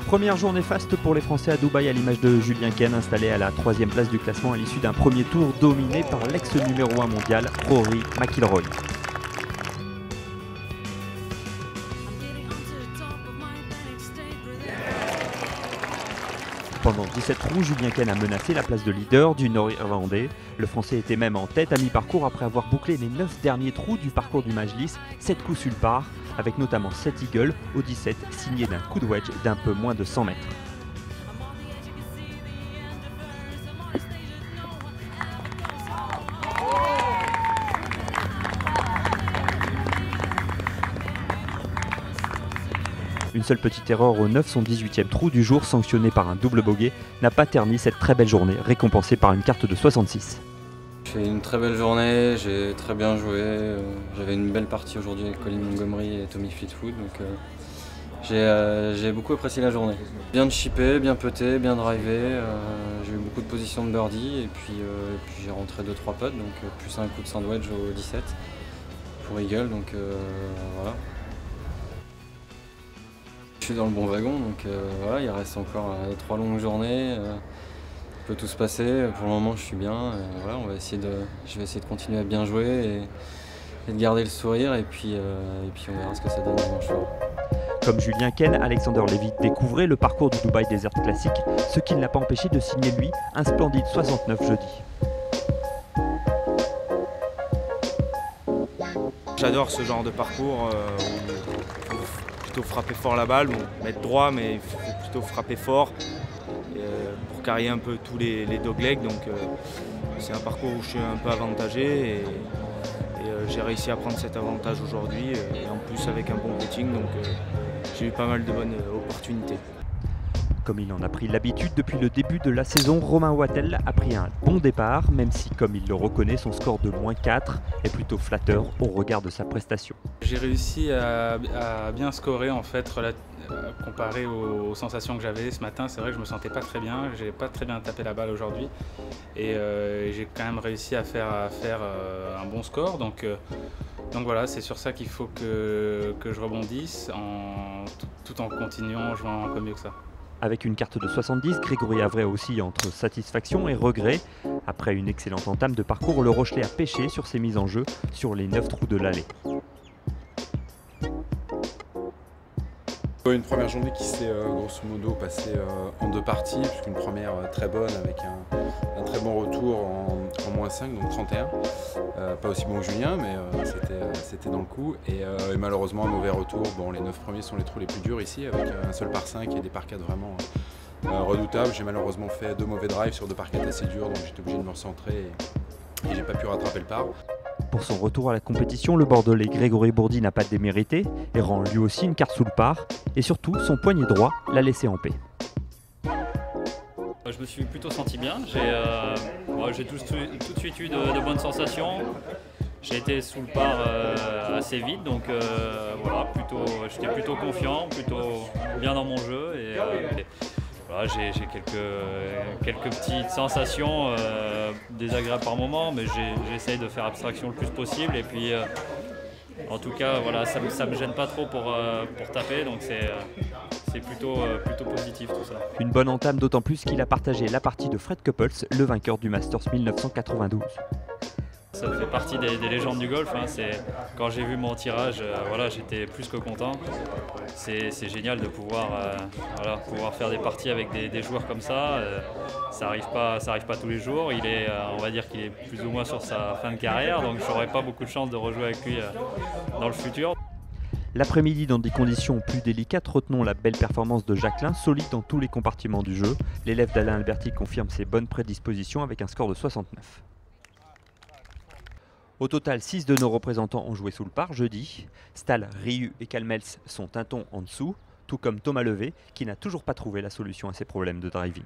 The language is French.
Première journée faste pour les Français à Dubaï à l'image de Julien Ken installé à la 3e place du classement à l'issue d'un premier tour dominé par l'ex-numéro 1 mondial Rory McIlroy. Pendant 17 trous, Julien Ken a menacé la place de leader du Nord-Irlandais. Le Français était même en tête à mi-parcours après avoir bouclé les 9 derniers trous du parcours du Majlis, 7 coups sur le par, avec notamment 7 eagles au 17 signé d'un coup de wedge d'un peu moins de 100 mètres. Une seule petite erreur au 9, son 18e trou du jour, sanctionné par un double bogey, n'a pas terni cette très belle journée, récompensée par une carte de 66. J'ai une très belle journée, j'ai très bien joué. J'avais une belle partie aujourd'hui avec Colin Montgomery et Tommy Fleetwood, donc j'ai beaucoup apprécié la journée. Bien chippé, bien puté, bien drivé, j'ai eu beaucoup de positions de birdie et puis j'ai rentré 2-3 putts, donc plus un coup de sandwich au 17 pour eagle, donc voilà. Je suis dans le bon wagon, donc voilà, il reste encore 3 longues journées. Peut tout se passer. Pour le moment, je suis bien. Voilà, je vais essayer de continuer à bien jouer et de garder le sourire. Et puis on verra ce que ça donne dimanche soir. Comme Julien Ken, Alexander Levitt découvrait le parcours du Dubai Desert Classic, ce qui ne l'a pas empêché de signer lui un splendide 69 jeudi. J'adore ce genre de parcours où il faut plutôt frapper fort la balle, mettre droit, mais il faut plutôt frapper fort pour carrer un peu tous les doglegs. Donc c'est un parcours où je suis un peu avantagé et j'ai réussi à prendre cet avantage aujourd'hui et en plus avec un bon putting, donc j'ai eu pas mal de bonnes opportunités. Comme il en a pris l'habitude depuis le début de la saison, Romain Wattel a pris un bon départ, même si, comme il le reconnaît, son score de -4 est plutôt flatteur au regard de sa prestation. J'ai réussi à bien scorer en fait, comparé aux sensations que j'avais ce matin. C'est vrai que je me sentais pas très bien, j'ai pas très bien tapé la balle aujourd'hui et j'ai quand même réussi à faire un bon score. Donc voilà, c'est sur ça qu'il faut que je rebondisse tout en continuant en jouant un peu mieux que ça. Avec une carte de 70, Grégory Avray aussi entre satisfaction et regret. Après une excellente entame de parcours, le Rochelet a pêché sur ses mises en jeu sur les 9 trous de l'allée. Une première journée qui s'est grosso modo passée en 2 parties, puisqu'une première très bonne avec un très bon retour en -5, donc 31. Pas aussi bon que Julien, mais c'était dans le coup. Et malheureusement un mauvais retour. Bon, les 9 premiers sont les trous les plus durs ici, avec un seul par 5 et des par 4 vraiment redoutables. J'ai malheureusement fait 2 mauvais drives sur 2 par 4 assez durs, donc j'étais obligé de me recentrer et j'ai pas pu rattraper le par. Pour son retour à la compétition, le Bordelais Grégory Bourdi n'a pas démérité et rend lui aussi une carte sous le par. Et surtout, son poignet droit l'a laissé en paix. Je me suis plutôt senti bien. J'ai tout de suite eu de bonnes sensations. J'ai été sous le par assez vite, donc voilà, j'étais plutôt confiant, plutôt bien dans mon jeu. Voilà, j'ai quelques petites sensations désagréables par moment, mais j'essaye de faire abstraction le plus possible. Et puis, en tout cas, voilà, ça me gêne pas trop pour taper, donc c'est plutôt positif tout ça. Une bonne entame, d'autant plus qu'il a partagé la partie de Fred Couples, le vainqueur du Masters 1992. Ça fait partie des légendes du golf. Quand j'ai vu mon tirage, voilà, j'étais plus que content. C'est génial de pouvoir faire des parties avec des joueurs comme ça. Ça arrive pas tous les jours. On va dire qu'il est plus ou moins sur sa fin de carrière, donc j'aurais pas beaucoup de chance de rejouer avec lui dans le futur. L'après-midi, dans des conditions plus délicates, retenons la belle performance de Jacquelin, solide dans tous les compartiments du jeu. L'élève d'Alain Alberti confirme ses bonnes prédispositions avec un score de 69. Au total, 6 de nos représentants ont joué sous le par jeudi. Stahl, Ryu et Calmels sont un ton en dessous, tout comme Thomas Levé, qui n'a toujours pas trouvé la solution à ses problèmes de driving.